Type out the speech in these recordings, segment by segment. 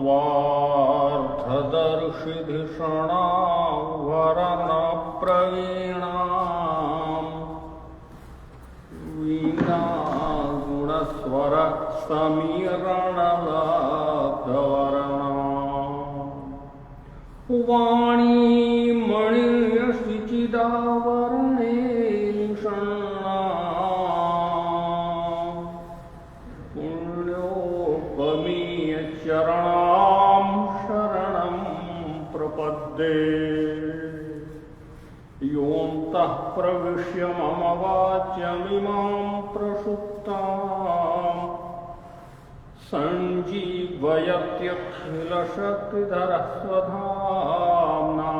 स्वार्थदर्शिधिषणावरणप्रवीणाम् वीणागुणस्वर समीरणलब्धवर्णाम् वाणीमणियशिचिदावरणेन षण्णाम् पुण्योपमीयचरणां शरणं प्रपद्ये योऽन्तः प्रविश्य मम वाच्यमिमां प्रसुप्ताम् सञ्जीवयत्यखिलशक्तिधरः स्वधाम्ना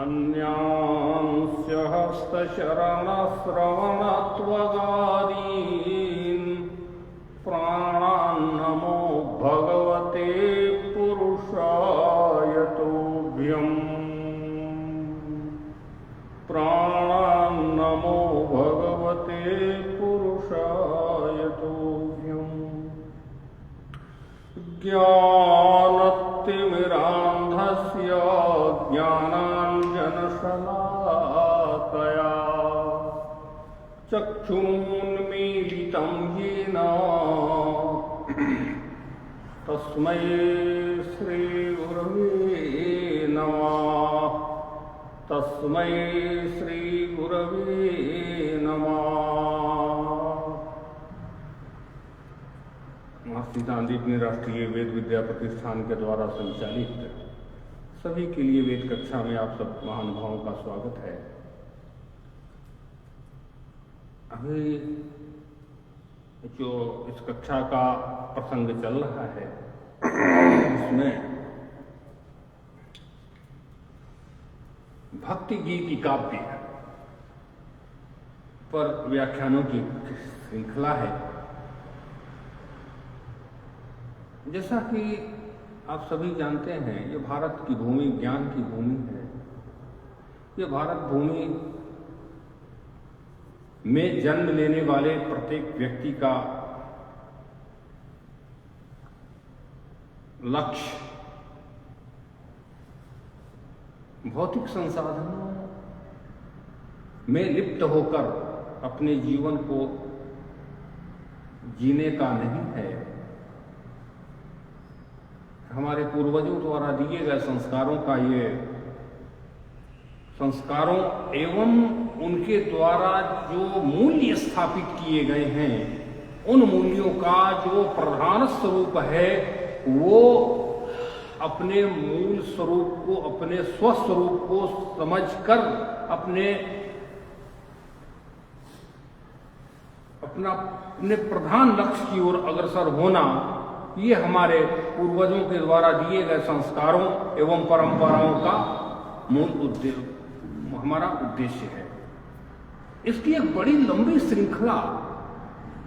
अन्यांस्य हस्तचरणश्रवणत्वगादीन् प्राणान्नमो भगवते पुरुषाय तुभ्यम् प्राणान्नमो भगवते पुरुषाय तुभ्यम् ज्ञानतिमिरान्धस्य ज्ञानाञ्जनशलाकया चक्षुरुन्मीलितं येन तस्मै श्रीगुरवे नमः। तस्मै श्रीगुरवे नमः। महर्षि दानदीप ने राष्ट्रीय वेद विद्या प्रतिष्ठान के द्वारा संचालित सभी के लिए वेद कक्षा में आप सब महानुभावों का स्वागत है। अभी जो इस कक्षा का प्रसंग चल रहा है उसमें भक्ति गीति काव्य पर व्याख्यानों की श्रृंखला है। जैसा कि आप सभी जानते हैं, ये भारत की भूमि ज्ञान की भूमि है। ये भारत भूमि में जन्म लेने वाले प्रत्येक व्यक्ति का लक्ष्य भौतिक संसाधनों में लिप्त होकर अपने जीवन को जीने का नहीं है। हमारे पूर्वजों द्वारा दिए गए संस्कारों एवं उनके द्वारा जो मूल्य स्थापित किए गए हैं, उन मूल्यों का जो प्रधान स्वरूप है वो अपने मूल स्वरूप को, अपने स्वस्वरूप को समझकर अपने प्रधान लक्ष्य की ओर अग्रसर होना, ये हमारे पूर्वजों के द्वारा दिए गए संस्कारों एवं परंपराओं का मूल उद्देश्य, हमारा उद्देश्य है। इसकी एक बड़ी लंबी श्रृंखला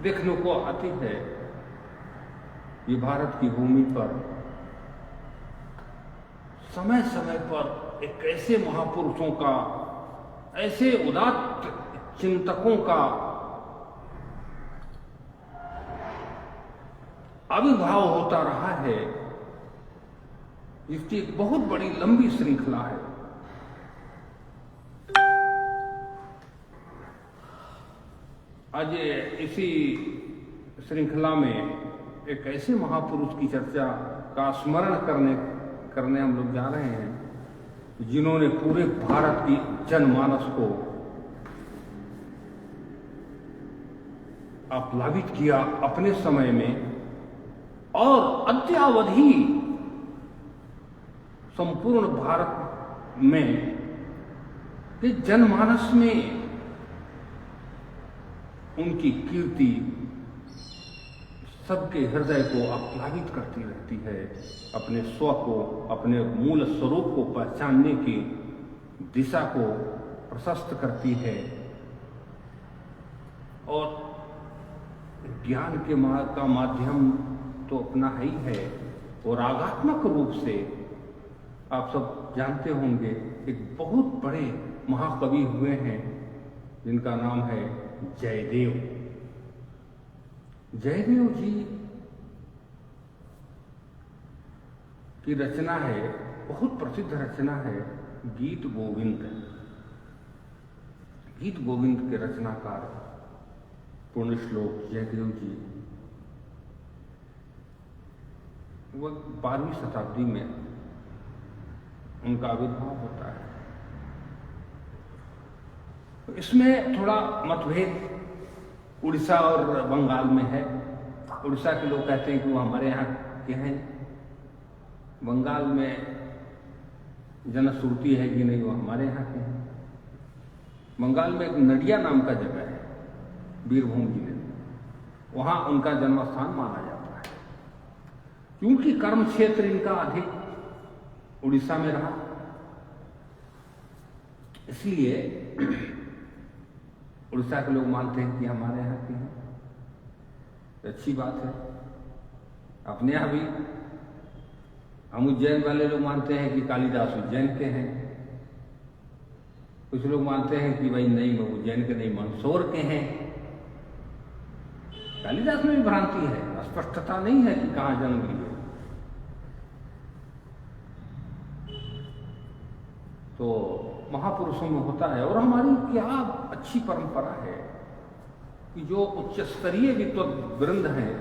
देखने को आती है। ये भारत की भूमि पर समय समय पर एक ऐसे महापुरुषों का, ऐसे उदात्त चिंतकों का आविर्भाव होता रहा है, जिसकी एक बहुत बड़ी लंबी श्रृंखला है। आज इसी श्रृंखला में एक ऐसे महापुरुष की चर्चा का स्मरण करने हम लोग जा रहे हैं, जिन्होंने पूरे भारत की जनमानस को आप्लावित किया अपने समय में और अद्यावधि संपूर्ण भारत में के जनमानस में उनकी कीर्ति सबके हृदय को आप्लावित करती रहती है। अपने स्व को, अपने मूल स्वरूप को पहचानने की दिशा को प्रशस्त करती है और ज्ञान के का माध्यम तो अपना ही है। और रागात्मक रूप से आप सब जानते होंगे, एक बहुत बड़े महाकवि हुए हैं जिनका नाम है जयदेव। जयदेव जी की रचना है, बहुत प्रसिद्ध रचना है गीत गोविंद। गीत गोविंद के रचनाकार पूर्ण श्लोक जयदेव जी, वह 12वीं शताब्दी में उनका आविर्भाव होता है। इसमें थोड़ा मतभेद उड़ीसा और बंगाल में है। उड़ीसा के लोग कहते हैं कि वो हमारे यहाँ के हैं, बंगाल में जनश्रुति है कि नहीं वो हमारे यहाँ के हैं। बंगाल में एक नडिया नाम का जगह है बीरभूम जिले में, वहाँ उनका जन्म स्थान माना जाता है। क्योंकि कर्म क्षेत्र इनका अधिक उड़ीसा में रहा, इसलिए उड़ीसा के लोग मानते हैं कि हमारे यहाँ के हैं। अच्छी बात है। अपने यहाँ भी हम उज्जैन वाले लोग मानते हैं कि कालिदास उज्जैन के हैं। कुछ लोग मानते हैं कि भाई नहीं, वो उज्जैन के नहीं, मंदसौर के हैं। कालिदास में भी भ्रांति है, स्पष्टता नहीं है कि कहाँ जन्म लिए। तो महापुरुषों में होता है। और हमारी क्या अच्छी परंपरा है कि जो उच्च स्तरीय विद्वत वृंद हैं,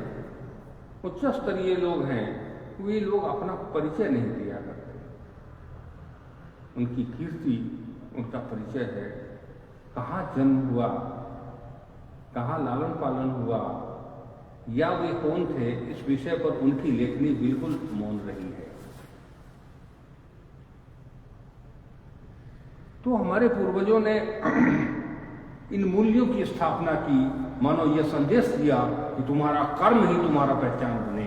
उच्च स्तरीय लोग हैं, वे लोग अपना परिचय नहीं दिया करते। उनकी कीर्ति, उनका परिचय है, कहाँ जन्म हुआ, कहाँ लालन पालन हुआ, या वे कौन थे, इस विषय पर उनकी लेखनी बिल्कुल मौन रही है। तो हमारे पूर्वजों ने इन मूल्यों की स्थापना की, मानो यह संदेश दिया कि तुम्हारा कर्म ही तुम्हारा पहचान बने।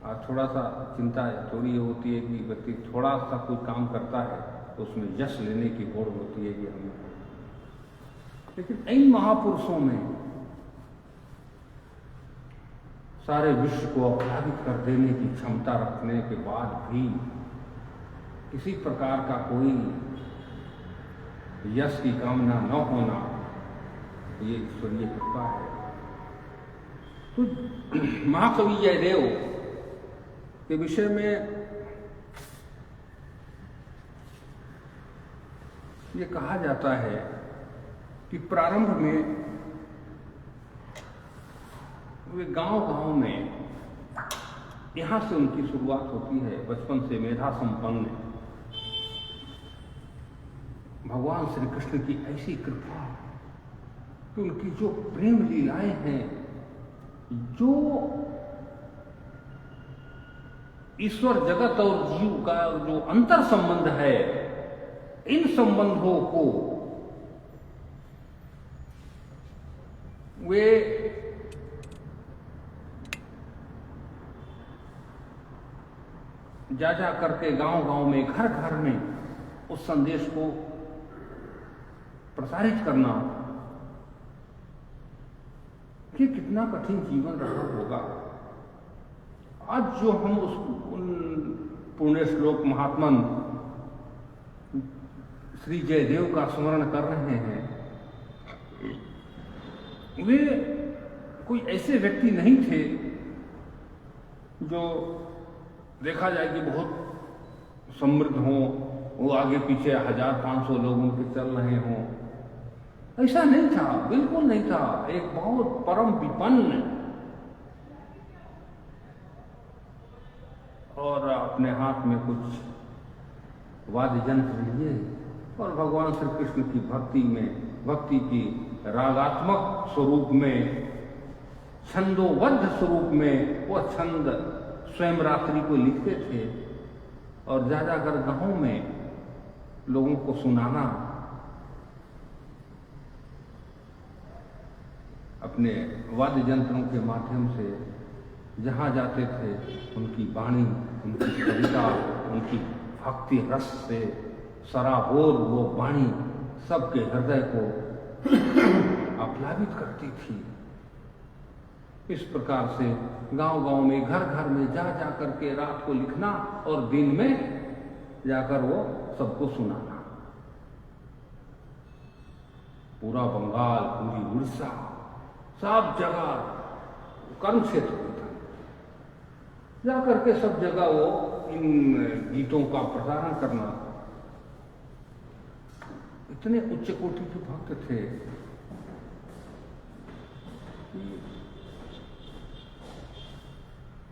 आज थोड़ा सा चिंता थोड़ी होती है कि व्यक्ति थोड़ा सा कोई काम करता है तो उसमें यश लेने की होड़ होती है कि हमें, लेकिन इन महापुरुषों में सारे विश्व को आप्लावित कर देने की क्षमता रखने के बाद भी किसी प्रकार का कोई यश की कामना न होना, ये ईश्वरीय कृपा है। तो महाकवि जयदेव के विषय में ये कहा जाता है कि प्रारंभ में वे गांव-गांव में, यहां से उनकी शुरुआत होती है। बचपन से मेधा संपन्न भगवान श्री कृष्ण की ऐसी कृपा कि उनकी जो प्रेम लीलाएं हैं, जो ईश्वर जगत और जीव का जो अंतर संबंध है, इन संबंधों को वे जा जा करके गांव-गांव में, घर घर में उस संदेश को प्रसारित करना, कि कितना कठिन जीवन रहा होगा। आज जो हम उन पुण्य श्लोक महात्मन श्री जयदेव का स्मरण कर रहे हैं, वे कोई ऐसे व्यक्ति नहीं थे जो देखा जाए कि बहुत समृद्ध हों, वो आगे पीछे 1000-500 लोगों के चल रहे हों। ऐसा नहीं था, बिल्कुल नहीं था। एक बहुत परम विपन्न और अपने हाथ में कुछ वाद्य यंत्र लिए और भगवान श्री कृष्ण की भक्ति में, भक्ति की रागात्मक स्वरूप में, छंदोबद्ध स्वरूप में वह छंद स्वयं रात्रि को लिखते थे और जा जाकर गांव में लोगों को सुनाना, अपने वाद्य यंत्रों के माध्यम से जहाँ जाते थे उनकी वाणी, उनकी कविता, उनकी भक्ति रस से सराबोर वो वाणी सबके हृदय को आप्लावित करती थी। इस प्रकार से गांव-गांव में, घर-घर में जा जा करके रात को लिखना और दिन में जाकर वो सबको सुनाना। पूरा बंगाल, पूरी उड़ीसा, सब जगह कर्म क्षेत्र था। जा करके सब जगह वो इन गीतों का प्रसारण करना। इतने उच्च कोटि के भक्त थे।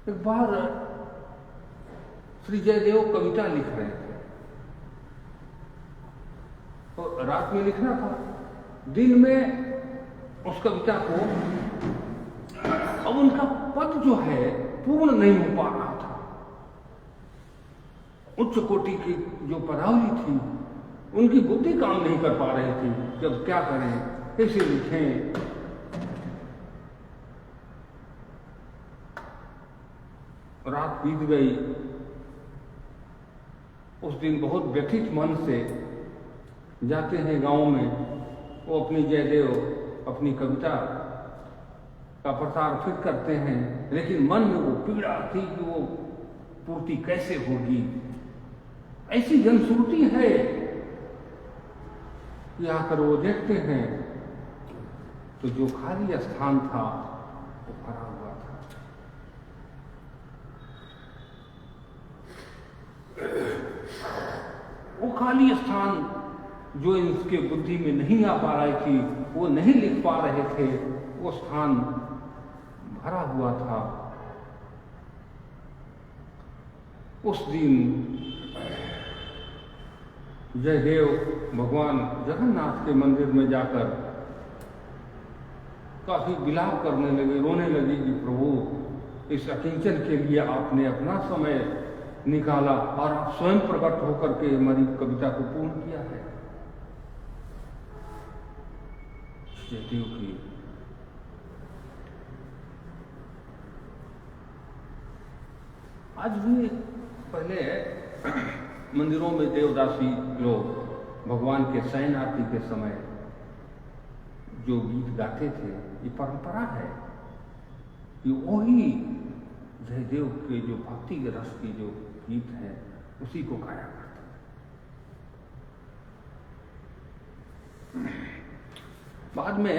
एक बार श्री जयदेव कविता लिख रहे थे, तो रात में लिखना था, दिन में उस कविता को, अब उनका पद जो है पूर्ण नहीं हो पा रहा था। उच्च कोटि की जो पदावली थी, उनकी बुद्धि काम नहीं कर पा रही थी कि अब क्या करें, कैसे लिखें। रात बीत गई। उस दिन बहुत व्यथित मन से जाते हैं गांव में, वो अपनी जयदेव अपनी कविता का प्रसार फिर करते हैं, लेकिन मन में वो पीड़ा थी कि वो पूर्ति कैसे होगी। ऐसी जनश्रुति है कि आकर वो देखते हैं तो जो खाली स्थान था वो भरा हुआ था। वो खाली स्थान जो इनके बुद्धि में नहीं आ पा रही थी, वो नहीं लिख पा रहे थे, वो स्थान भरा हुआ था। उस दिन जयदेव भगवान जगन्नाथ के मंदिर में जाकर काफी विलाप करने लगे, रोने लगे कि प्रभु, इस अकिंचन के लिए आपने अपना समय निकाला और आप स्वयं प्रकट होकर के हमारी कविता को पूर्ण किया है। जयदेव की आज भी पहले मंदिरों में देवदासी लोग भगवान के शयन आरती के समय जो गीत गाते थे, ये परंपरा है कि वही जयदेव के जो भक्ति के रस की जो गीत है उसी को गाया करते। बाद में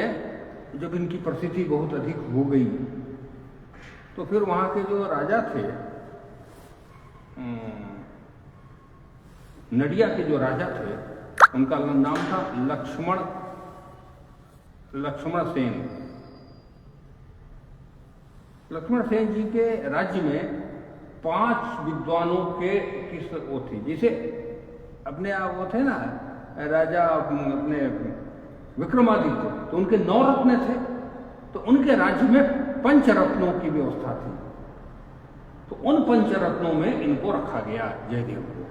जब इनकी प्रसिद्धि बहुत अधिक हो गई तो फिर वहां के जो राजा थे, नडिया के जो राजा थे, उनका नाम था लक्ष्मण सेन। लक्ष्मण सेन जी के राज्य में 5 विद्वानों के वो थी, जैसे अपने आप वो थे ना राजा अपने विक्रमादित्य, तो उनके 9 रत्न थे, तो उनके राज्य में 5 रत्नों की व्यवस्था थी। तो उन 5 रत्नों में इनको रखा गया, जयदेव को।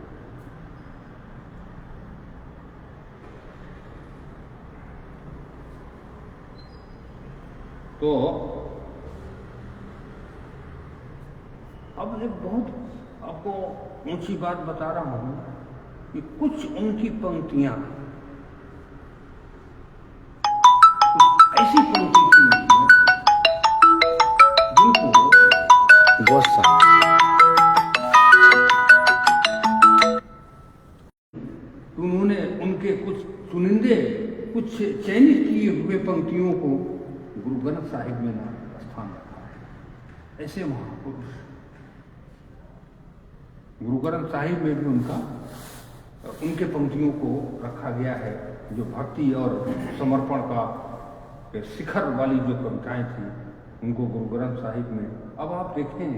तो अब एक बहुत आपको ऊंची बात बता रहा हूं कि कुछ उनकी पंक्तियां, कुछ ऐसी पंक्ति थी जिनको उन्होंने उनके कुछ चुनिंदे, कुछ चयनित किए हुए पंक्तियों को गुरु ग्रंथ साहिब में स्थान रखा है। ऐसे महापुरुष गुरु ग्रंथ साहिब में भी उनके पंक्तियों को रखा गया है, जो भक्ति और समर्पण का शिखर वाली जो कविताएं थी, उनको गुरु ग्रंथ साहिब में। अब आप देखें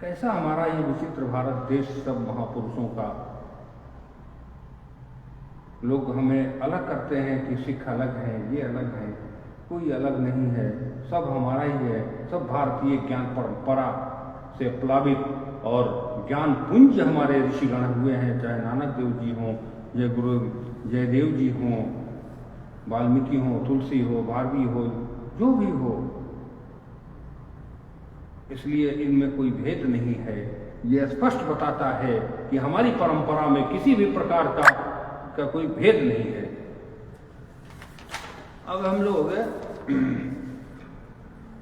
कैसा हमारा ये विचित्र भारत देश, सब महापुरुषों का लोग हमें अलग करते हैं कि सिख अलग हैं, ये अलग हैं। कोई अलग नहीं है, सब हमारा ही है। सब भारतीय ज्ञान परंपरा से प्लावित और ज्ञान पुंज हमारे ऋषिगण हुए हैं, चाहे नानक देव जी हों, जय गुरु जयदेव जी हों, वाल्मीकि हों, तुलसी हो, भारवी हो, जो भी हो। इसलिए इनमें कोई भेद नहीं है। ये स्पष्ट बताता है कि हमारी परंपरा में किसी भी प्रकार का कोई भेद नहीं है। अब हम लोग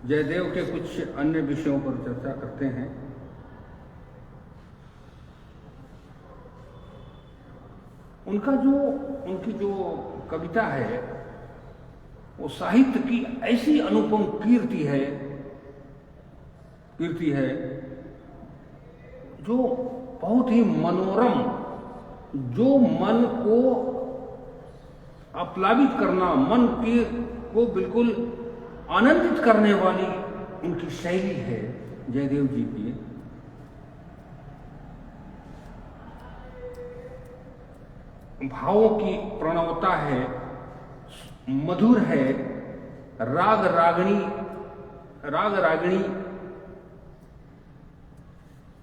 जयदेव के कुछ अन्य विषयों पर चर्चा करते हैं। उनकी जो कविता है वो साहित्य की ऐसी अनुपम कीर्ति है जो बहुत ही मनोरम, जो मन को आप्लावित करना, मन के को बिल्कुल आनंदित करने वाली उनकी शैली है जयदेव जी की। भावों की प्रणवता है, मधुर है, राग रागिणी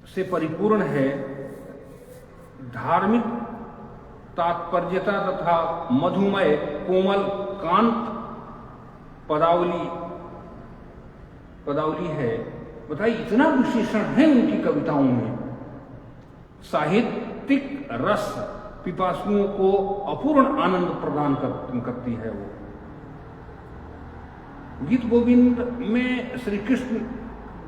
से परिपूर्ण है, धार्मिक तात्पर्यता तथा मधुमय कोमल कांत पदावली है। बताइए, इतना विशेषण है उनकी कविताओं में। साहित्यिक रस पिपासुओं को अपूर्ण आनंद प्रदान करती है। वो गीत गोविंद में श्री कृष्ण,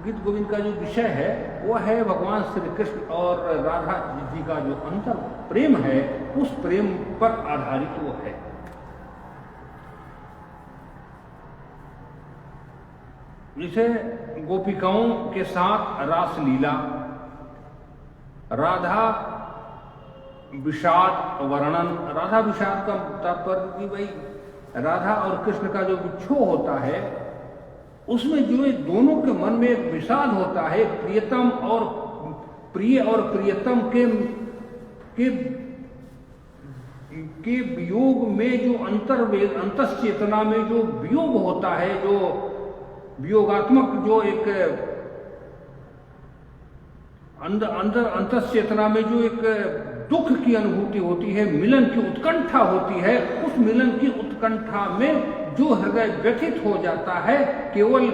गीत गोविंद का जो विषय है वो है भगवान श्री कृष्ण और राधा जी का जो अंतर प्रेम है, उस प्रेम पर आधारित वो है। जैसे गोपिकाओं के साथ रास लीला, राधा विषाद वर्णन। राधा विषाद का तात्पर्य कि भाई राधा और कृष्ण का जो विक्षोभ होता है, उसमें जो दोनों के मन में एक विषाद होता है, प्रियतम और प्रिय और प्रियतम के वियोग में जो अंतश्चेतना में जो वियोग होता है, जो वियोगात्मक जो एक अंदर अंतश्चेतना में जो एक दुख की अनुभूति होती है, मिलन की उत्कंठा होती है, उस मिलन की उत्कंठा में जो हृदय व्यथित हो जाता है, केवल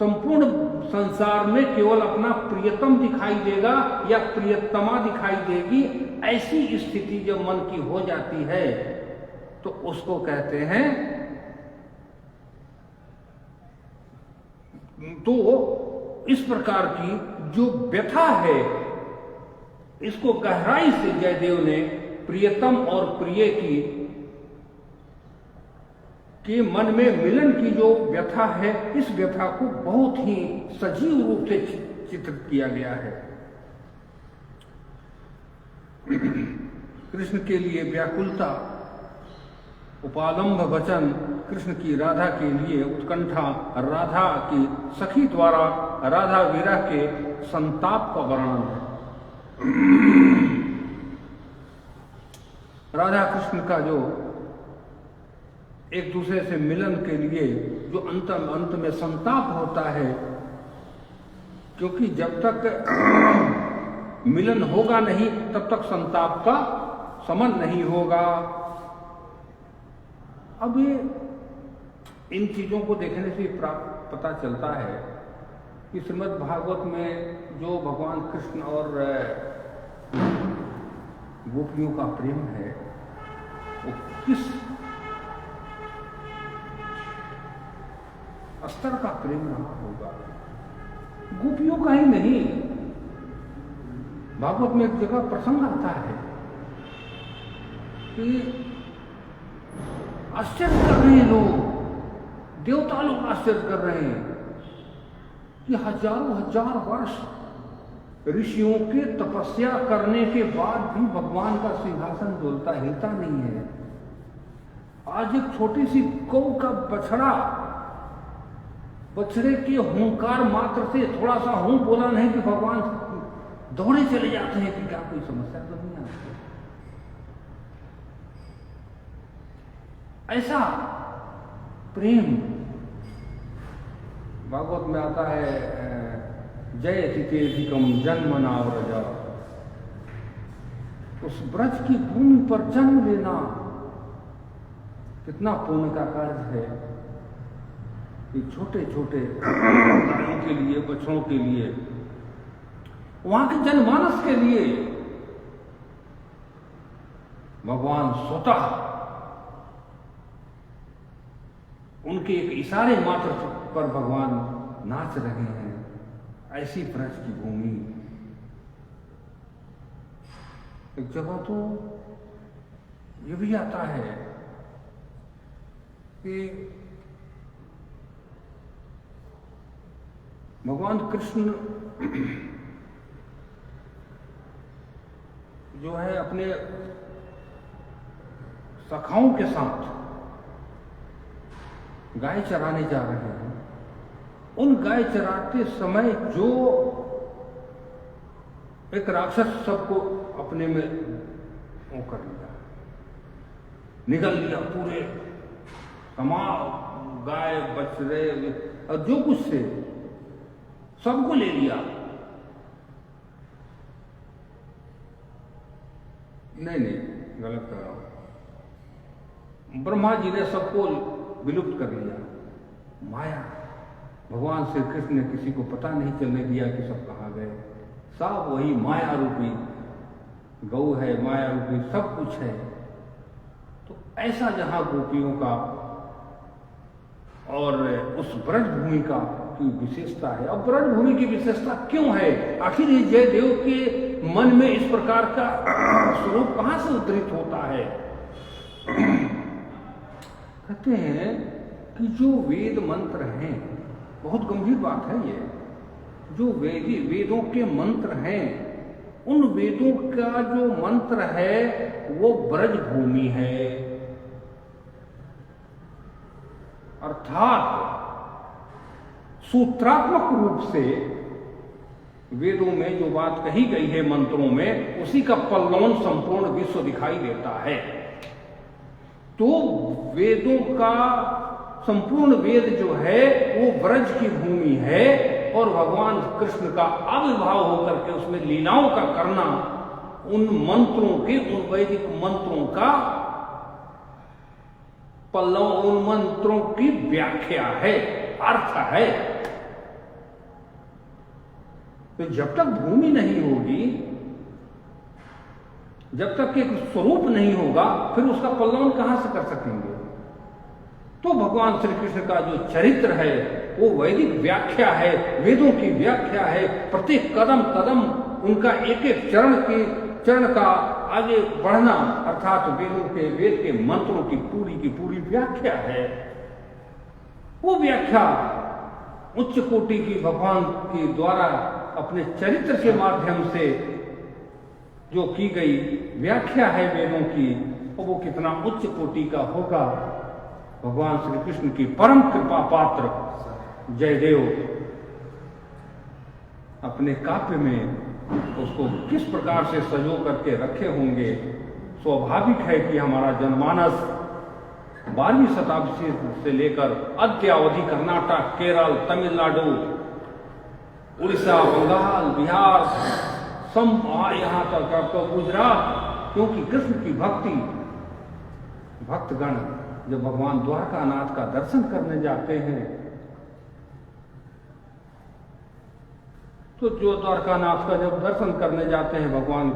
संपूर्ण संसार में केवल अपना प्रियतम दिखाई देगा या प्रियतमा दिखाई देगी, ऐसी स्थिति जब मन की हो जाती है तो उसको कहते हैं, तो इस प्रकार की जो व्यथा है, इसको गहराई से जयदेव ने प्रियतम और प्रिय के मन में मिलन की जो व्यथा है, इस व्यथा को बहुत ही सजीव रूप से चित्रित किया गया है। कृष्ण के लिए व्याकुलता, उपालंब वचन, कृष्ण की राधा के लिए उत्कंठा, राधा की सखी द्वारा राधा विरह के संताप का वर्णन है। राधा कृष्ण का जो एक दूसरे से मिलन के लिए जो अंत में संताप होता है, क्योंकि जब तक मिलन होगा नहीं तब तक संताप का शमन नहीं होगा। अब ये इन चीजों को देखने से पता चलता है कि श्रीमद् भागवत में जो भगवान कृष्ण और गोपियों का प्रेम है वो किस स्तर का प्रेम रहा होगा। गोपियों का ही नहीं, भागवत में एक जगह प्रसंग आता है कि आश्चर्य कर रहे हैं लोग, देवता लोग आश्चर्य कर रहे हैं कि हजारों हजार वर्ष ऋषियों के तपस्या करने के बाद भी भगवान का सिंहासन डोलता हिलता नहीं है। आज एक छोटी सी गौ का बछड़े के हुंकार मात्र से थोड़ा सा हूं बोला नहीं कि भगवान दौड़े चले जाते हैं कि क्या कोई समस्या तो नहीं आती। ऐसा प्रेम भागवत में आता है, जयति तेधिकम जन्म नाव्रज। उस ब्रज की भूमि पर जन्म लेना कितना पुण्य का कार्य है। ये छोटे छोटे गायों के लिए, बछड़ों के लिए, वहां के जनमानस के लिए भगवान स्वतः उनके एक इशारे मात्र पर भगवान नाच रहे हैं। ऐसी ब्रज की भूमि। एक जगह तो ये भी आता है कि भगवान कृष्ण जो है अपने सखाओं के साथ गाय चराने जा रहे हैं। उन गाय चराते समय जो एक राक्षस सबको अपने में वो कर लिया, निगल लिया, पूरे तमाम गाय बछड़े और जो कुछ थे सबको ले लिया। नहीं, गलत कर रहा हूं। ब्रह्मा जी ने सबको विलुप्त कर लिया। माया, भगवान श्री कृष्ण ने किसी को पता नहीं चलने दिया कि सब कहाँ गए। सब वही माया रूपी गौ है, माया रूपी सब कुछ है। तो ऐसा जहां गोपियों का और उस ब्रज भूमि का की विशेषता है। अब ब्रज भूमि की विशेषता क्यों है? आखिर ये जयदेव के मन में इस प्रकार का स्वरूप कहां से उद्धृत होता है? कहते हैं कि जो वेद मंत्र हैं, बहुत गंभीर बात है ये, जो वेदों के मंत्र हैं, उन वेदों का जो मंत्र है वो ब्रज भूमि है। अर्थात सूत्रात्मक रूप से वेदों में जो बात कही गई है मंत्रों में, उसी का पल्लवन संपूर्ण विश्व दिखाई देता है। तो वेदों का संपूर्ण वेद जो है वो ब्रज की भूमि है और भगवान कृष्ण का आविर्भाव होकर के उसमें लीलाओं का करना उन मंत्रों के, उन वैदिक मंत्रों का पल्लव, उन मंत्रों की व्याख्या है, अर्थ है। तो जब तक भूमि नहीं होगी, जब तक एक स्वरूप नहीं होगा, फिर उसका पल्लवन कहां से कर सकेंगे? तो भगवान श्री कृष्ण का जो चरित्र है वो वैदिक व्याख्या है, वेदों की व्याख्या है। प्रत्येक कदम कदम उनका एक एक चरण का आगे बढ़ना, अर्थात वेद के मंत्रों की पूरी व्याख्या है। वो व्याख्या उच्च कोटि की भगवान के द्वारा अपने चरित्र के माध्यम से जो की गई व्याख्या है वेदों की, वो कितना उच्च कोटि का होगा। भगवान श्री कृष्ण की परम कृपा पात्र जयदेव अपने काव्य में उसको किस प्रकार से सजो करके रखे होंगे। स्वाभाविक है कि हमारा जनमानस 12वीं शताब्दी से लेकर अद्यावधि कर्नाटक, केरल, तमिलनाडु, उड़ीसा, बंगाल, बिहार, यहाँ तक आपको गुजरात, क्योंकि कृष्ण की भक्तगण जब भगवान द्वारकानाथ का दर्शन करने जाते हैं, तो जो द्वारकानाथ का जब दर्शन करने जाते हैं भगवान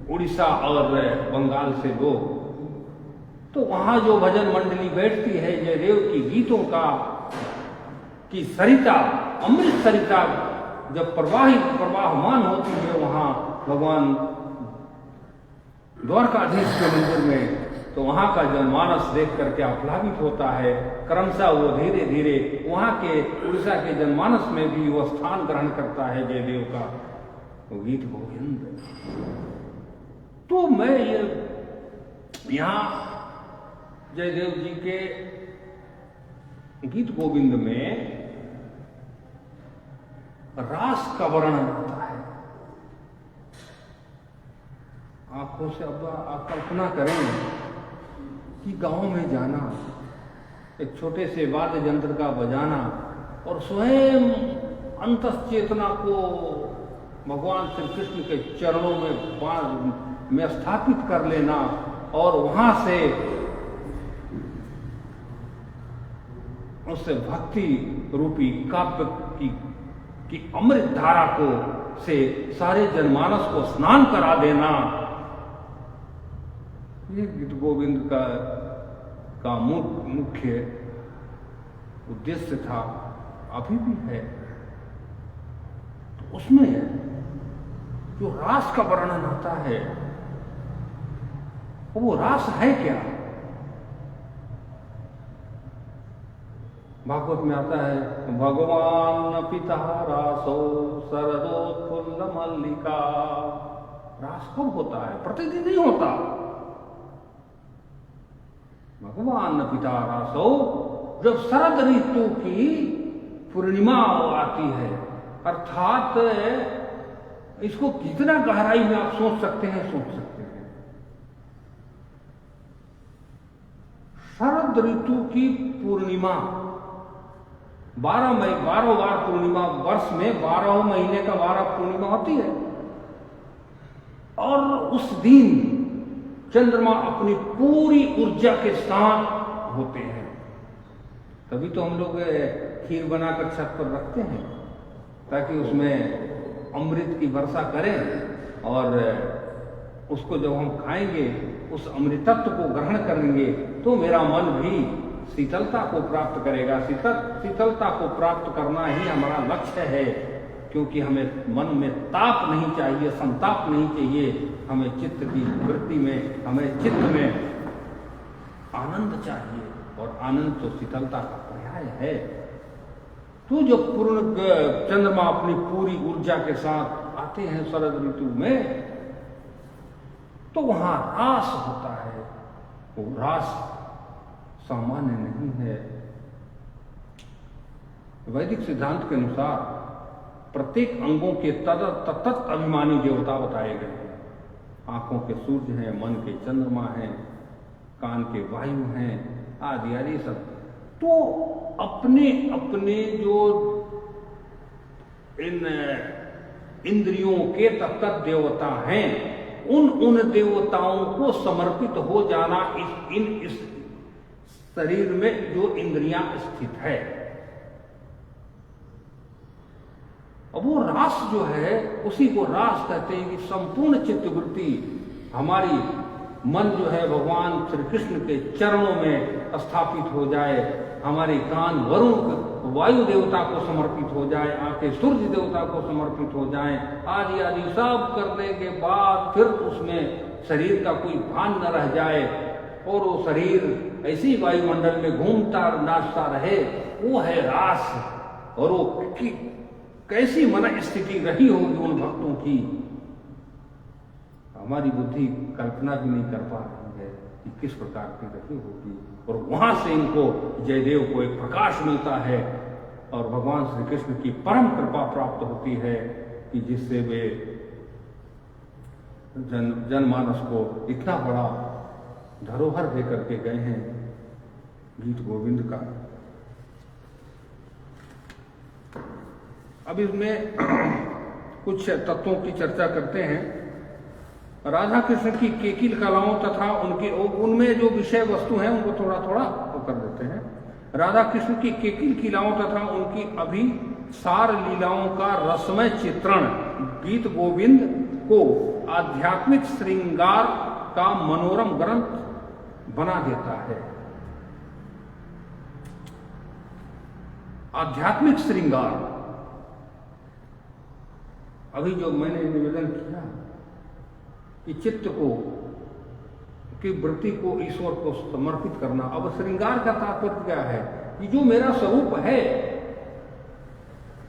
उड़ीसा और बंगाल से लोग, तो वहां जो भजन मंडली बैठती है, जयदेव की गीतों की सरिता, अमृत सरिता जब प्रवाहमान होती है वहां भगवान द्वारकाधीश के मंदिर में, तो वहां का जनमानस देख करके आह्लादित होता है। क्रमशः वो धीरे धीरे वहां के उड़ीसा के जनमानस में भी वो स्थान ग्रहण करता है जयदेव का वो गीत गोविंद। तो मैं ये यहां जयदेव जी के गीत गोविंद में रास का वर्णन होता है। आंखों से अब आप कल्पना करें कि गांव में जाना, एक छोटे से वाद्य यंत्र का बजाना और स्वयं अंतश्चेतना को भगवान श्री कृष्ण के चरणों में स्थापित कर लेना और वहां से उससे भक्ति रूपी काव्य की अमृत धारा को से सारे जनमानस को स्नान करा देना, ये गीत गोविंद का मुख्य उद्देश्य था, अभी भी है। तो उसमें जो रास का वर्णन आता है, वो रास है क्या? भागवत में आता है, भगवान पिता रासो शरदोत्फुल्ल मल्लिका। रास कब होता है? प्रतिदिन नहीं होता। भगवान पिता रासो, जब शरद ऋतु की पूर्णिमा आती है, अर्थात इसको कितना गहराई में आप सोच सकते हैं, सोच सकते हैं। शरद ऋतु की पूर्णिमा 12 बार पूर्णिमा, वर्ष में 12 महीने का 12 पूर्णिमा होती है, और उस दिन चंद्रमा अपनी पूरी ऊर्जा के साथ होते हैं। तभी तो हम लोग खीर बनाकर छत पर रखते हैं, ताकि उसमें अमृत की वर्षा करें, और उसको जब हम खाएंगे, उस अमृतत्व को ग्रहण करेंगे, तो मेरा मन भी शीतलता को प्राप्त करेगा। शीतलता को प्राप्त करना ही हमारा लक्ष्य है, क्योंकि हमें मन में ताप नहीं चाहिए, संताप नहीं चाहिए। हमें चित्त की वृत्ति में, हमें चित्त में आनंद चाहिए, और आनंद तो शीतलता का पर्याय है। तो जब पूर्ण चंद्रमा अपनी पूरी ऊर्जा के साथ आते हैं शरद ऋतु में, तो वहां रास होता है। वो रास सामान्य नहीं है। वैदिक सिद्धांत के अनुसार प्रत्येक अंगों के तत्त अभिमानी देवता बताए गए हैं। आंखों के सूर्य हैं, मन के चंद्रमा हैं, कान के वायु हैं, आदि आदि सब। तो अपने अपने जो इन इंद्रियों के तत्त देवता हैं, उन देवताओं को समर्पित हो जाना इस शरीर में जो इंद्रियां स्थित है। अब वो रास जो है, उसी को रास कहते हैं कि संपूर्ण चित्तवृत्ति हमारी मन जो है भगवान श्री कृष्ण के चरणों में स्थापित हो जाए, हमारे कान वरुण वायु देवता को समर्पित हो जाए, आंखें सूर्य देवता को समर्पित हो जाए, आदि आदि सब करने के बाद फिर उसमें शरीर का कोई भान न रह जाए, और वो शरीर ऐसी वायुमंडल में घूमता नाचता रहे, वो है रास। और वो कैसी मन स्थिति रही होगी उन भक्तों की, हमारी बुद्धि कल्पना भी नहीं कर पा रही है कि किस प्रकार की रही होगी। और वहां से इनको जयदेव को एक प्रकाश मिलता है, और भगवान श्री कृष्ण की परम कृपा प्राप्त होती है, कि जिससे वे जनमानस को इतना बड़ा धरोहर दे करके गए हैं गीत गोविंद का। अब इसमें कुछ तत्वों की चर्चा करते हैं। राधा कृष्ण की केकिल कलाओं तथा उनमें जो विषय वस्तु हैं उनको थोड़ा थोड़ा कर देते हैं। राधा कृष्ण की केकिल लीलाओं तथा उनकी अभिसार लीलाओं का रसमय चित्रण गीत गोविंद को आध्यात्मिक श्रृंगार का मनोरम ग्रंथ बना देता है। आध्यात्मिक श्रृंगार, अभी जो मैंने निवेदन किया कि चित्त को की वृत्ति को ईश्वर को समर्पित करना। अब श्रृंगार का तात्पर्य क्या है? कि जो मेरा स्वरूप है,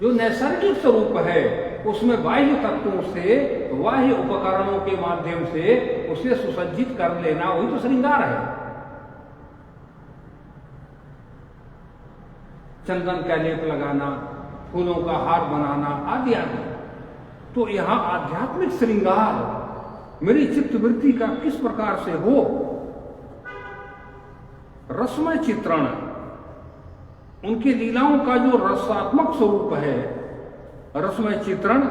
जो नैसर्गिक स्वरूप है, उसमें बाह्य तत्वों से, बाह्य उपकरणों के माध्यम से उसे सुसज्जित कर लेना, वही तो श्रृंगार है। चंदन का लेप लगाना, फूलों का हार बनाना, आदि आदि। तो यहां आध्यात्मिक श्रृंगार मेरी चित्तवृत्ति का किस प्रकार से हो। रसमय चित्रण, उनकी लीलाओं का जो रसात्मक स्वरूप है, रसमय चित्रण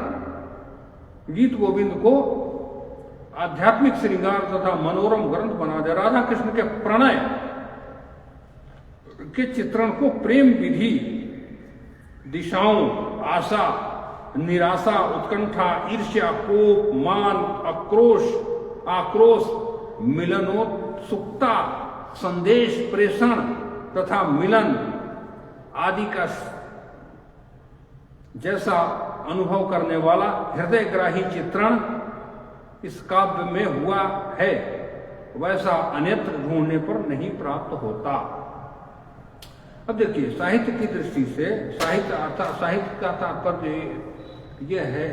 गीत गोविंद को आध्यात्मिक श्रृंगार तथा मनोरम ग्रंथ बना दे। राधा कृष्ण के प्रणय के चित्रण को प्रेम विधि, दिशाओं, आशा, निराशा, उत्कंठा, ईर्ष्या, कोप, मान, आक्रोश, मिलनोत्सुकता, संदेश प्रेषण तथा मिलन आदि का जैसा अनुभव करने वाला हृदयग्राही चित्रण इस काव्य में हुआ है, वैसा अन्यत्र ढूंढने पर नहीं प्राप्त होता। अब देखिए, साहित्य की दृष्टि से साहित्य का तात्पर्य यह है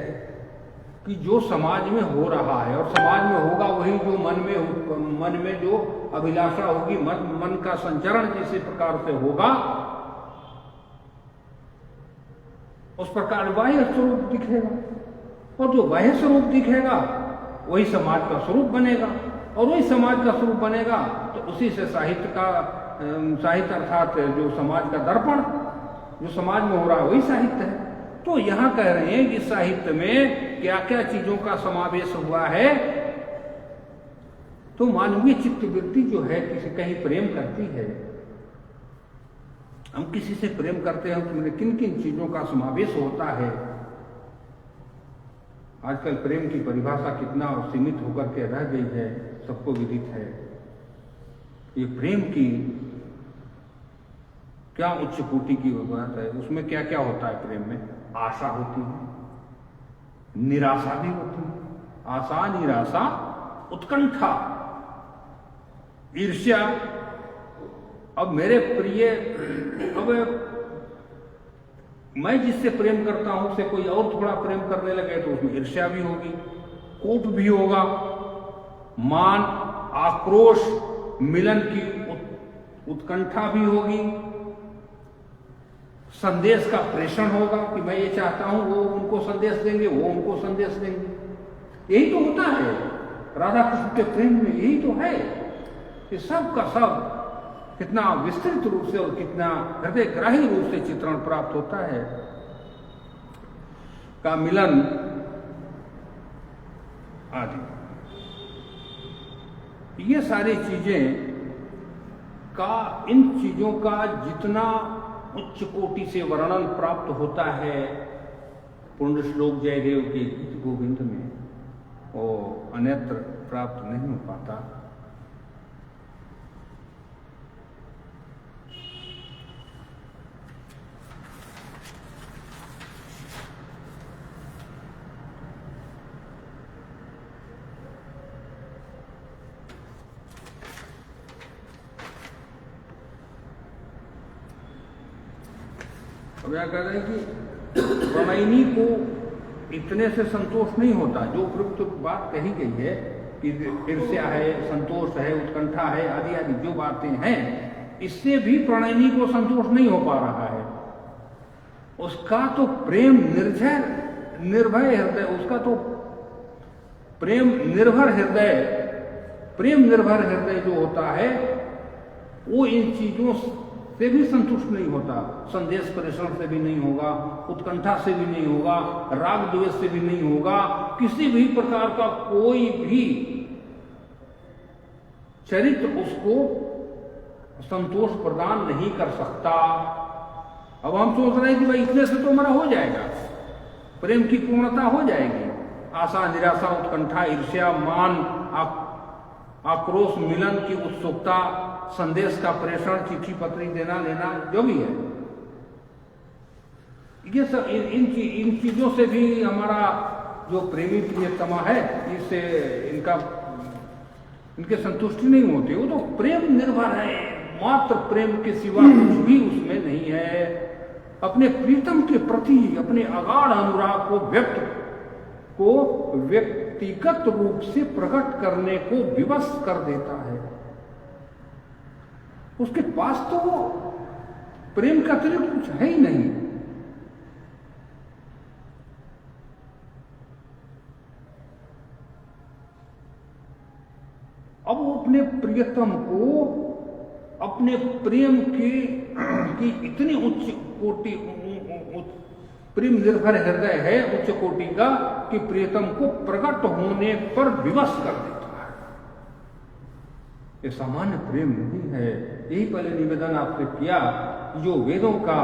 कि जो समाज में हो रहा है और समाज में होगा वही जो मन में जो अभिलाषा होगी, मन का संचरण जिस प्रकार से होगा उस प्रकार बाह्य स्वरूप दिखेगा, और जो बाह्य स्वरूप दिखेगा वही समाज का स्वरूप बनेगा, और वही समाज का स्वरूप बनेगा तो उसी से साहित्य अर्थात जो समाज का दर्पण जो समाज में हो रहा है वही साहित्य है। तो यहाँ कह रहे हैं कि साहित्य में क्या क्या चीजों का समावेश हुआ है। तो मानवीय चित्तवृत्ति जो है किसी कहीं प्रेम करती है, हम किसी से प्रेम करते हैं तो किन किन चीजों का समावेश होता है। आजकल प्रेम की परिभाषा कितना सीमित होकर के रह गई है, सबको विदित है। ये प्रेम की क्या उच्च कोटि की बात है, उसमें क्या क्या होता है। प्रेम में आशा होती है, निराशा भी होती है, आशा, निराशा, उत्कंठा, ईर्ष्या। अब मेरे प्रिय, अब मैं जिससे प्रेम करता हूं उससे कोई और थोड़ा प्रेम करने लगे तो उसमें ईर्ष्या भी होगी, कोप भी होगा, मान, आक्रोश, मिलन की उत्कंठा भी होगी, संदेश का प्रेषण होगा कि मैं ये चाहता हूं, वो उनको संदेश देंगे, वो उनको संदेश देंगे। यही तो होता है राधा कृष्ण के प्रेम में, यही तो है कि सब का सब कितना विस्तृत रूप से और कितना हृदयग्राही रूप से चित्रण प्राप्त होता है का मिलन आदि। ये सारी चीजें का, इन चीजों का जितना उच्च कोटि से वर्णन प्राप्त होता है पूर्ण श्लोक जयदेव के गीत गोविंद में, वो अन्यत्र प्राप्त नहीं हो पाता। अब क्या कह रहे हैं कि प्रणयिनी को इतने से संतोष नहीं होता। जो उपयुक्त बात कही गई है कि ईर्ष्या है, संतोष है, उत्कंठा है, आदि आदि जो बातें हैं, इससे भी प्रणयिनी को संतोष नहीं हो पा रहा है। उसका तो प्रेम निर्भय हृदय, उसका तो प्रेम निर्भर हृदय जो होता है वो इन चीजों से भी संतुष्ट नहीं होता। संदेश प्रेषण से भी नहीं होगा, उत्कंठा से भी नहीं होगा, राग द्वेष से भी नहीं होगा, किसी भी प्रकार का कोई भी चरित्र उसको संतोष प्रदान नहीं कर सकता। अब हम सोच रहे हैं कि भाई इतने से तो हमारा हो जाएगा, प्रेम की पूर्णता हो जाएगी। आशा, निराशा, उत्कंठा, ईर्ष्या, मान, आक्रोश, मिलन की उत्सुकता, संदेश का प्रेषण, चिट्ठी पत्री देना लेना जो भी है, ये सब इन चीजों से भी हमारा जो प्रेमी प्रियतमा है इससे इनके संतुष्टि नहीं होती। वो तो प्रेम निर्भर है, मात्र प्रेम के सिवा कुछ भी उसमें नहीं है। अपने प्रीतम के प्रति अपने अगाध अनुराग को व्यक्तिगत रूप से प्रकट करने को विवश कर देता है। उसके पास तो वो प्रेम का अतिरिक्त कुछ है ही नहीं। अब वो अपने प्रियतम को अपने प्रेम की इतनी उच्च कोटि, प्रेम निर्भर हृदय है उच्च कोटि का कि प्रियतम को प्रकट होने पर विवश कर देता है। ये सामान्य प्रेम नहीं है। यही पहले निवेदन आपसे किया, जो वेदों का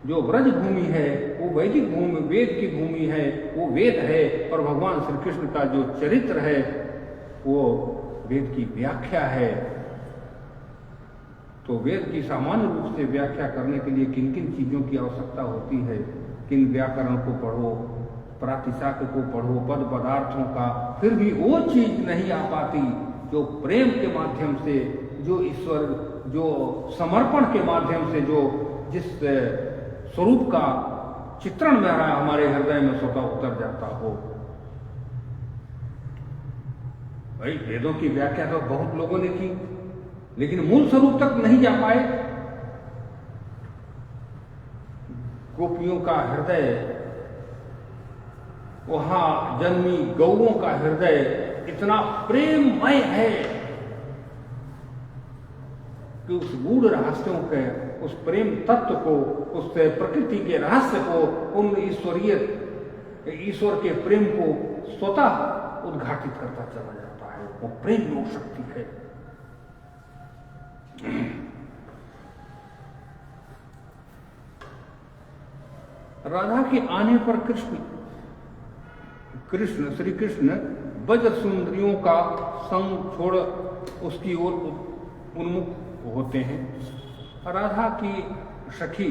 जो व्रज भूमि है वो वैदिक भूमि, वेद की भूमि है, वो वेद है, और भगवान श्री कृष्ण का जो चरित्र है वो वेद की व्याख्या है। तो वेद की सामान्य रूप से व्याख्या करने के लिए किन किन चीजों की आवश्यकता होती है, किन व्याकरण को पढ़ो, प्रातिशाख्य को पढ़ो, पद पदार्थों का, फिर भी वो चीज नहीं आ पाती जो प्रेम के माध्यम से जो ईश्वर जो समर्पण के माध्यम से जो जिस स्वरूप का चित्रण में रहा हमारे हृदय में स्वतः उतर जाता हो। भाई वेदों की व्याख्या तो बहुत लोगों ने की, लेकिन मूल स्वरूप तक नहीं जा पाए। गोपियों का हृदय, वहां जन्मी गौओं का हृदय इतना प्रेममय है कि उस गूढ़ रहस्यों के, उस प्रेम तत्व को, उस प्रकृति के रहस्य को, उन ईश्वर के प्रेम को स्वतः उद्घाटित करता चला जाता है। वो प्रेम योग शक्ति है। राधा के आने पर श्री कृष्ण ब्रज सुंदरियों का संग छोड़ उसकी ओर उन्मुख होते हैं। राधा की सखी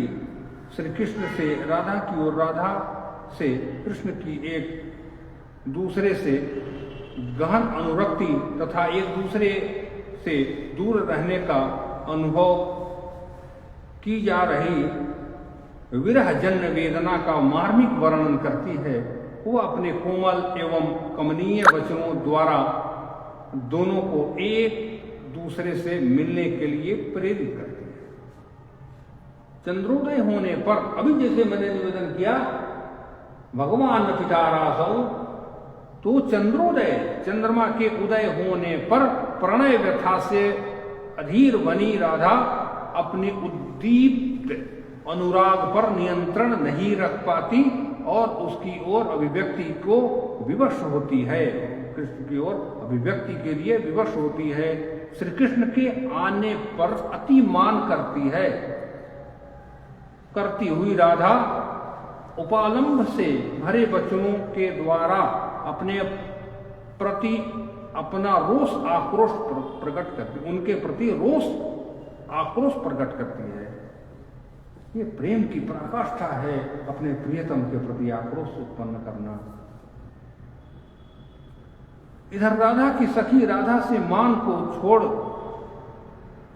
श्री कृष्ण से राधा की ओर, राधा से कृष्ण की एक दूसरे से गहन अनुरक्ति तथा एक दूसरे से दूर रहने का अनुभव की जा रही विरह जन्य वेदना का मार्मिक वर्णन करती है। वो अपने कोमल एवं कमनीय वचनों द्वारा दोनों को एक दूसरे से मिलने के लिए प्रेरित करती है। चंद्रोदय होने पर, अभी जैसे मैंने निवेदन किया, भगवान पितारासौ, तो चंद्रोदय, चंद्रमा के उदय होने पर प्रणय व्यथा से अधीर बनी राधा अपने उद्दीप्त अनुराग पर नियंत्रण नहीं रख पाती और उसकी ओर अभिव्यक्ति को विवश होती है, कृष्ण की ओर अभिव्यक्ति के लिए विवश होती है। श्री कृष्ण के आने पर अति मान करती है। करती हुई राधा उपालंब से भरे वचनों के द्वारा अपने प्रति अपना रोष आक्रोश प्रकट करती, उनके प्रति रोष आक्रोश प्रकट करती है। ये प्रेम की पराकाष्ठा है, अपने प्रियतम के प्रति आक्रोश उत्पन्न करना। इधर राधा की सखी राधा से मान को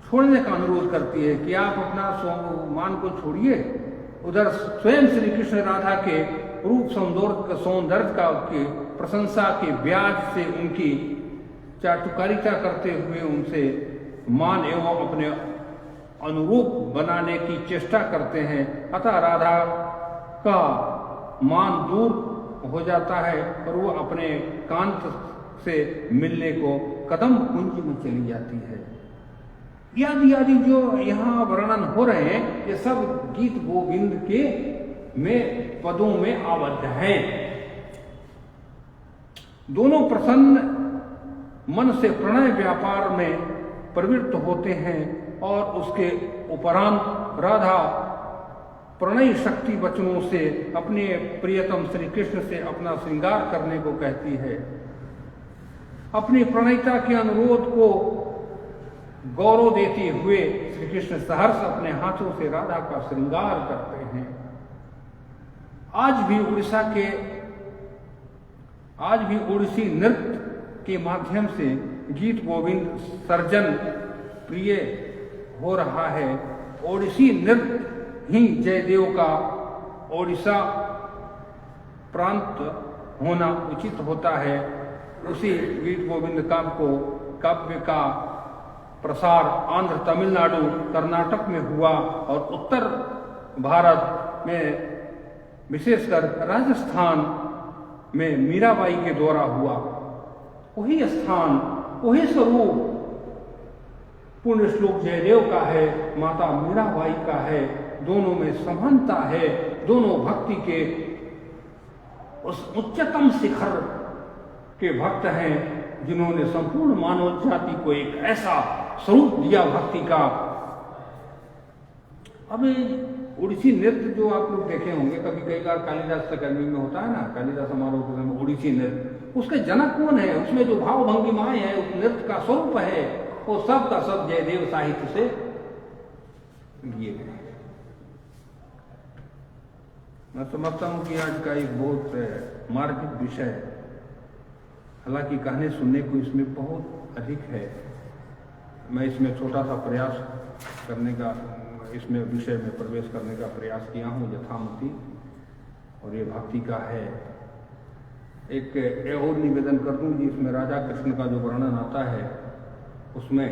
छोड़ने का अनुरोध करती है कि आप अपना मान को छोड़िए। उधर स्वयं श्री कृष्ण राधा के रूप सौंदर्य का की प्रशंसा के ब्याज से उनकी चाटुकारिता करते हुए उनसे मान एवं अपने अनुरूप बनाने की चेष्टा करते हैं। अतः राधा का मान दूर हो जाता है और वो अपने कांत से मिलने को कदम कुंज में चली जाती है। आदि जो यहाँ वर्णन हो रहे हैं, ये सब गीत गोविंद के में पदों में आबद्ध हैं। दोनों प्रसन्न मन से प्रणय व्यापार में प्रवृत्त होते हैं और उसके उपरांत राधा प्रणय शक्ति वचनों से अपने प्रियतम श्री कृष्ण से अपना श्रृंगार करने को कहती है। अपनी प्रणयिता के अनुरोध को गौरव देते हुए श्री कृष्ण सहर्ष अपने हाथों से राधा का श्रृंगार करते हैं। आज भी ओडिसी नृत्य के माध्यम से गीत गोविंद सर्जन प्रिय हो रहा है। ओडिसी नृत्य ही जयदेव का ओडिशा प्रांत होना उचित होता है। उसी गीत गोविंद काव्य का प्रसार आंध्र, तमिलनाडु, कर्नाटक में हुआ और उत्तर भारत में विशेषकर राजस्थान में मीराबाई के द्वारा हुआ। वही स्थान, वही स्वरूप पुण्य श्लोक जयदेव का है, माता मीराबाई का है। दोनों में समानता है। दोनों भक्ति के उस उच्चतम शिखर के भक्त हैं जिन्होंने संपूर्ण मानव जाति को एक ऐसा स्वरूप दिया भक्ति का। अब ओडिसी नृत्य जो आप लोग देखे होंगे कभी, कई बार कालिदास अकादमी में होता है ना, कालिदास समारोह के समय ओडिसी नृत्य, उसके जनक कौन है? उसमें जो भाव भंगिमाएं है, उस नृत्य का स्वरूप है, वो सब का सब जयदेव साहित्य से लिए गए। मैं समझता हूं कि आज का एक बहुत मार्मिक विषय है। हालांकि कहने सुनने को इसमें बहुत अधिक है, मैं इसमें छोटा सा प्रयास करने का, इसमें विषय में प्रवेश करने का प्रयास किया हूँ यथामति, और ये भक्ति का है। एक और निवेदन कर दूँ जी, इसमें राजा कृष्ण का जो वर्णन आता है उसमें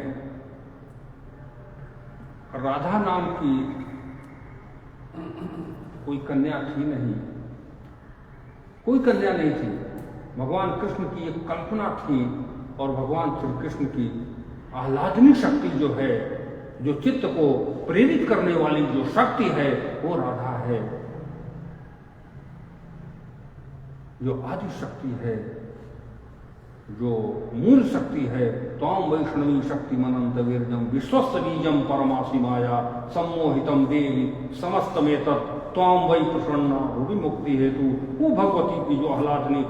राधा नाम की कोई कन्या थी नहीं, कोई कन्या नहीं थी। भगवान कृष्ण की एक कल्पना थी, और भगवान श्री कृष्ण की आह्लादनी शक्ति जो है, जो चित्त को प्रेरित करने वाली जो शक्ति है, वो राधा है, जो आदि शक्ति है, जो मूल शक्ति है। त्वां वैष्णवी शक्ति मनंत वीर्जम विश्वस्य बीजम परमासी माया सम्मोहितम देवी समस्तमेतत् त्वां वै प्रसन्ना रूपी मुक्ति हेतु। वो भगवती की जो आह्लादनी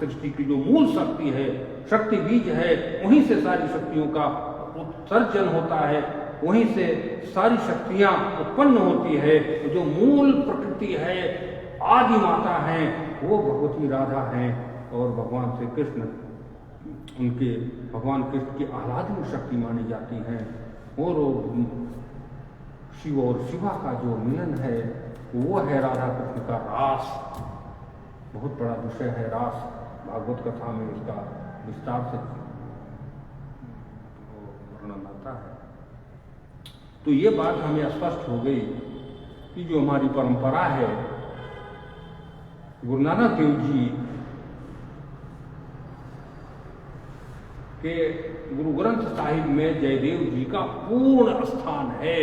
सृष्टि की जो मूल शक्ति है, शक्ति बीज है, वहीं से सारी शक्तियों का उत्सर्जन होता है, वहीं से सारी शक्तियां उत्पन्न होती है। जो मूल प्रकृति है, आदि माता है, वो भगवती राधा है, और भगवान श्री कृष्ण उनके भगवान कृष्ण की आह्लादनी शक्ति मानी जाती है। और शिव और शिवा का जो मिलन है, वो है राधा कृष्ण का रास। बहुत बड़ा विषय है रास, भागवत कथा में इसका विस्तार से वर्णन आता है। तो ये बात हमें स्पष्ट हो गई कि जो हमारी परंपरा है, गुरु नानक देव जी के गुरु ग्रंथ साहिब में जयदेव जी का पूर्ण स्थान है।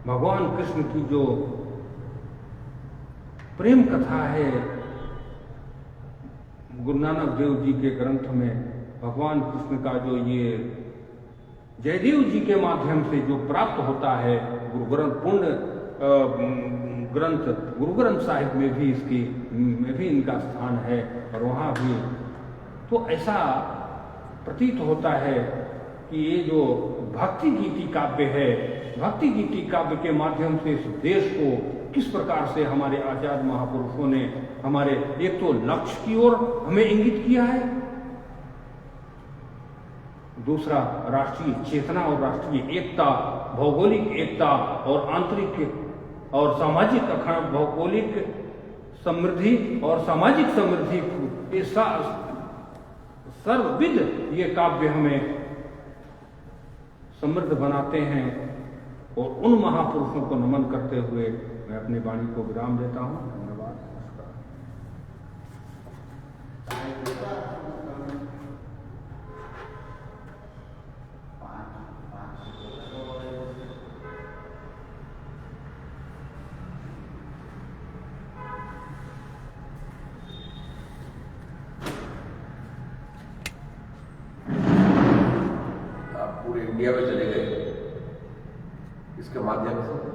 भगवान कृष्ण की जो प्रेम कथा है, गुरु नानक देव जी के ग्रंथ में भगवान कृष्ण का जो ये जयदेव जी के माध्यम से जो प्राप्त होता है, गुरु ग्रंथ पूर्ण ग्रंथ गुरु ग्रंथ साहिब में भी इनका स्थान है, और वहाँ भी तो ऐसा प्रतीत होता है कि ये जो भक्ति गीति काव्य है, भक्ति गीति काव्य के माध्यम से इस देश को किस प्रकार से हमारे आचार्य महापुरुषों ने हमारे एक तो लक्ष्य की ओर हमें इंगित किया है, दूसरा राष्ट्रीय चेतना और राष्ट्रीय एकता, भौगोलिक एकता और आंतरिक और सामाजिक अखंड, भौगोलिक समृद्धि और सामाजिक समृद्धि, ये सर्वविध ये काव्य हमें समृद्ध बनाते हैं। और उन महापुरुषों को नमन करते हुए मैं अपनी वाणी को विराम देता हूँ। धन्यवाद, नमस्कार। आप पूरे इंडिया में चले गए इसके माध्यम से।